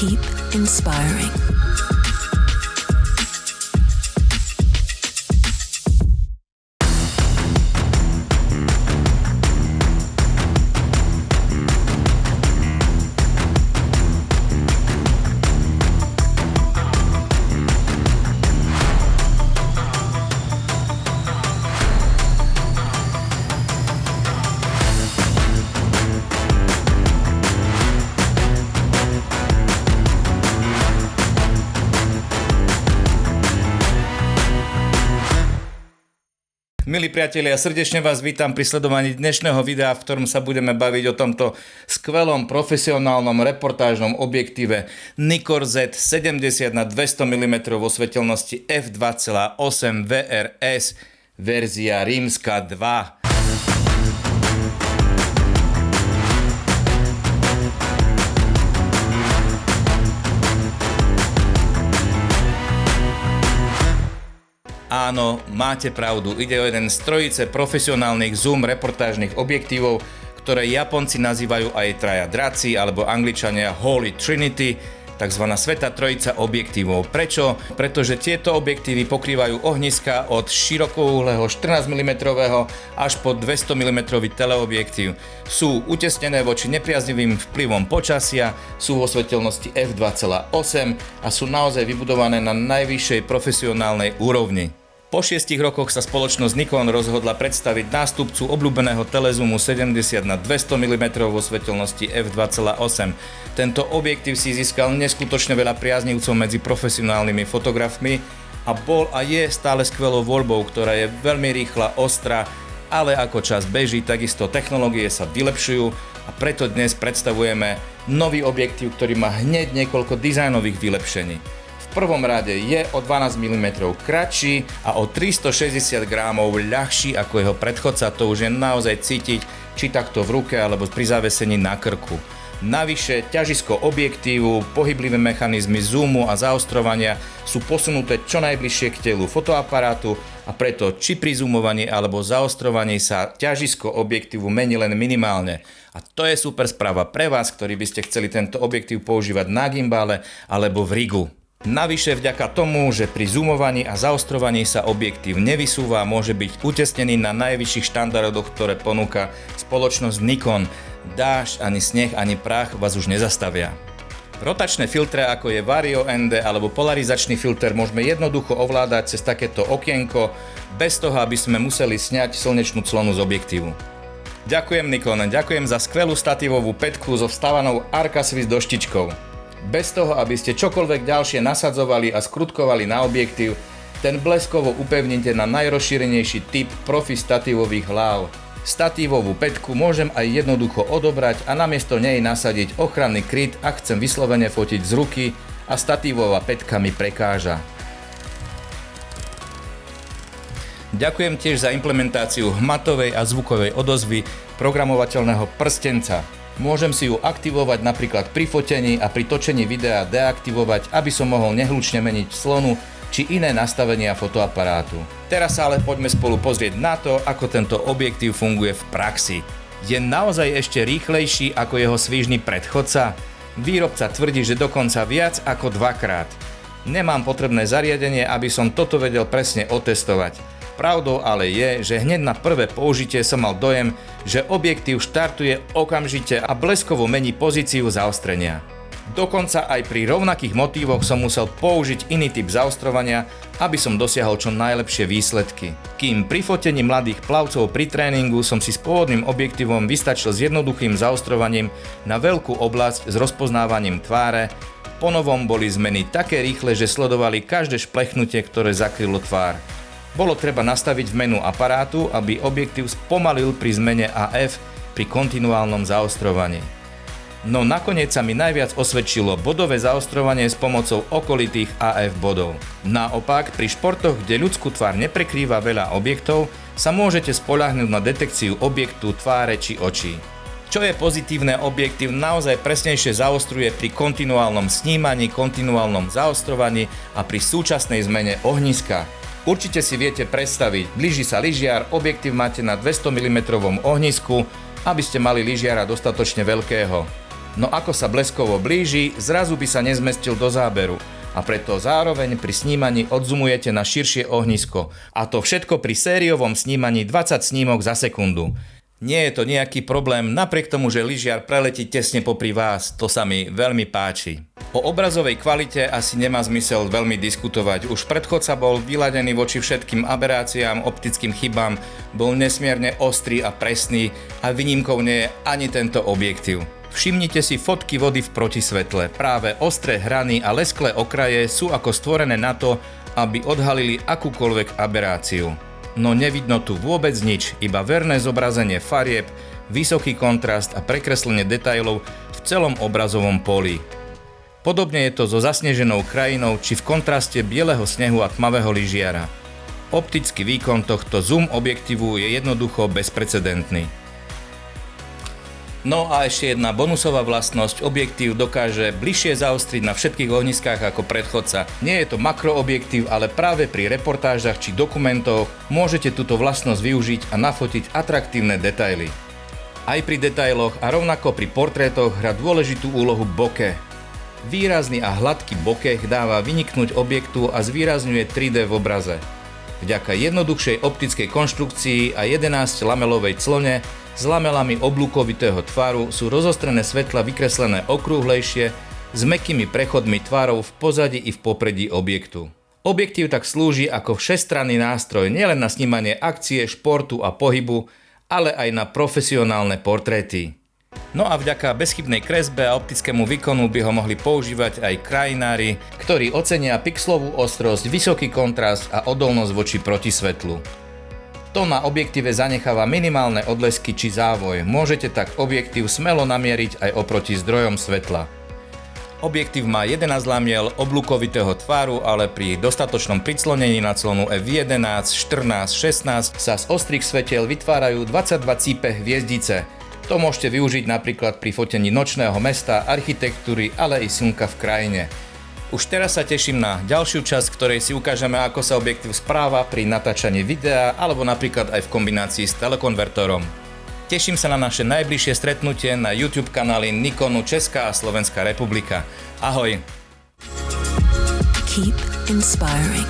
Keep inspiring. Milí priatelia, srdečne vás vítam pri sledovaní dnešného videa, v ktorom sa budeme baviť o tomto skvelom profesionálnom reportážnom objektíve Nikkor Z 70 na 200 mm vo svetelnosti f2.8 VRS verzia rímska 2. Áno, máte pravdu, ide o jeden z trojice profesionálnych zoom reportážnych objektívov, ktoré Japonci nazývajú aj traja draci, alebo Angličania Holy Trinity, takzvaná Svätá trojica objektívov. Prečo? Pretože tieto objektívy pokrývajú ohniska od širokouhlého 14 mm až po 200 mm teleobjektív. Sú utesnené voči nepriaznivým vplyvom počasia, sú vo svetelnosti f2.8 a sú naozaj vybudované na najvyššej profesionálnej úrovni. Po 6 rokoch sa spoločnosť Nikon rozhodla predstaviť nástupcu obľúbeného telezoomu 70 na 200 mm vo svetelnosti f2.8. Tento objektív si získal neskutočne veľa priaznivcov medzi profesionálnymi fotografmi a bol a je stále skvelou voľbou, ktorá je veľmi rýchla, ostrá, ale ako čas beží, takisto technológie sa vylepšujú a preto dnes predstavujeme nový objektív, ktorý má hneď niekoľko dizajnových vylepšení. V prvom rade je o 12 mm kratší a o 360 g ľahší ako jeho predchodca, to už je naozaj cítiť, či takto v ruke alebo pri zavesení na krku. Navyše ťažisko objektívu, pohyblivé mechanizmy zoomu a zaostrovania sú posunuté čo najbližšie k telu fotoaparátu a preto či pri zoomovaní alebo zaostrovaní sa ťažisko objektívu mení len minimálne. A to je super správa pre vás, ktorí by ste chceli tento objektív používať na gimbale alebo v rigu. Navyše vďaka tomu, že pri zoomovaní a zaostrovaní sa objektív nevysúva, môže byť utesnený na najvyšších štandardoch, ktoré ponúka spoločnosť Nikon. Dážď, ani sneh, ani prach vás už nezastavia. Rotačné filtre ako je Vario ND alebo polarizačný filter môžeme jednoducho ovládať cez takéto okienko, bez toho, aby sme museli sňať slnečnú clonu z objektívu. Ďakujem Nikon, ďakujem za skvelú statívovú pätku so vstávanou Arca Swiss doštičkou. Bez toho, aby ste čokoľvek ďalšie nasadzovali a skrutkovali na objektív, ten bleskovo upevnite na najrozšírenejší typ profi statívových hlav. Statívovú pätku môžem aj jednoducho odobrať a namiesto nej nasadiť ochranný kryt, ak chcem vyslovene fotiť z ruky a statívová pätka mi prekáža. Ďakujem tiež za implementáciu hmatovej a zvukovej odozvy programovateľného prstenca. Môžem si ju aktivovať napríklad pri fotení a pri točení videa deaktivovať, aby som mohol nehlučne meniť clonu či iné nastavenia fotoaparátu. Teraz sa ale poďme spolu pozrieť na to, ako tento objektív funguje v praxi. Je naozaj ešte rýchlejší ako jeho svížny predchodca? Výrobca tvrdí, že dokonca viac ako dvakrát. Nemám potrebné zariadenie, aby som toto vedel presne otestovať. Pravdou ale je, že hneď na prvé použitie som mal dojem, že objektív štartuje okamžite a bleskovo mení pozíciu zaostrenia. Dokonca aj pri rovnakých motívoch som musel použiť iný typ zaostrovania, aby som dosiahol čo najlepšie výsledky. Kým pri fotení mladých plavcov pri tréningu som si s pôvodným objektívom vystačil s jednoduchým zaostrovaním na veľkú oblasť s rozpoznávaním tváre, ponovom boli zmeny také rýchle, že sledovali každé šplechnutie, ktoré zakrylo tvár. Bolo treba nastaviť v menu aparátu, aby objektív spomalil pri zmene AF pri kontinuálnom zaostrovaní. No nakoniec sa mi najviac osvedčilo bodové zaostrovanie s pomocou okolitých AF bodov. Naopak, pri športoch, kde ľudskú tvár neprekrýva veľa objektov, sa môžete spoľahnúť na detekciu objektu, tváre či očí. Čo je pozitívne, objektív naozaj presnejšie zaostruje pri kontinuálnom snímaní, kontinuálnom zaostrovaní a pri súčasnej zmene ohniska. Určite si viete predstaviť, blíži sa lyžiar, objektív máte na 200 mm ohnisku, aby ste mali lyžiara dostatočne veľkého. No ako sa bleskovo blíži, zrazu by sa nezmestil do záberu. A preto zároveň pri snímaní odzumujete na širšie ohnisko. A to všetko pri sériovom snímaní 20 snímok za sekundu. Nie je to nejaký problém, napriek tomu, že lyžiar preletí tesne popri vás, to sa mi veľmi páči. O obrazovej kvalite asi nemá zmysel veľmi diskutovať. Už predchodca bol vyladený voči všetkým aberáciám, optickým chybám, bol nesmierne ostrý a presný a výnimkou nie je ani tento objektív. Všimnite si fotky vody v protisvetle. Práve ostré hrany a lesklé okraje sú ako stvorené na to, aby odhalili akúkoľvek aberáciu. No nevidno tu vôbec nič, iba verné zobrazenie farieb, vysoký kontrast a prekreslenie detailov v celom obrazovom poli. Podobne je to so zasneženou krajinou či v kontraste bieleho snehu a tmavého lyžiara. Optický výkon tohto zoom objektívu je jednoducho bezprecedentný. No a ešte jedna bonusová vlastnosť, objektív dokáže bližšie zaostriť na všetkých ohniskách ako predchodca. Nie je to makroobjektív, ale práve pri reportážach či dokumentoch môžete túto vlastnosť využiť a nafotiť atraktívne detaily. Aj pri detailoch a rovnako pri portrétoch hrá dôležitú úlohu bokeh. Výrazný a hladký bokeh dáva vyniknúť objektu a zvýrazňuje 3D v obraze. Vďaka jednoduchšej optickej konštrukcii a 11-lamelovej clone s lamelami oblúkovitého tvaru sú rozostrené svetla vykreslené okrúhlejšie s mäkkými prechodmi tvarov v pozadí i v popredí objektu. Objektív tak slúži ako všestranný nástroj nielen na snímanie akcie, športu a pohybu, ale aj na profesionálne portréty. No a vďaka bezchybnej kresbe a optickému výkonu by ho mohli používať aj krajinári, ktorí ocenia pixelovú ostrosť, vysoký kontrast a odolnosť voči protisvetlu. To na objektíve zanecháva minimálne odlesky či závoj, môžete tak objektív smelo namieriť aj oproti zdrojom svetla. Objektív má 11 lamiel oblúkovitého tvaru, ale pri dostatočnom priclonení na clonu f11, 14, 16 sa z ostrých svetiel vytvárajú 22 cípe hviezdice. To môžete využiť napríklad pri fotení nočného mesta, architektúry, ale i slnka v krajine. Už teraz sa teším na ďalšiu časť, v ktorej si ukážeme, ako sa objektív správa pri natáčaní videa alebo napríklad aj v kombinácii s telekonvertorom. Teším sa na naše najbližšie stretnutie na YouTube kanály Nikonu Česká a Slovenská republika. Ahoj! Keep inspiring.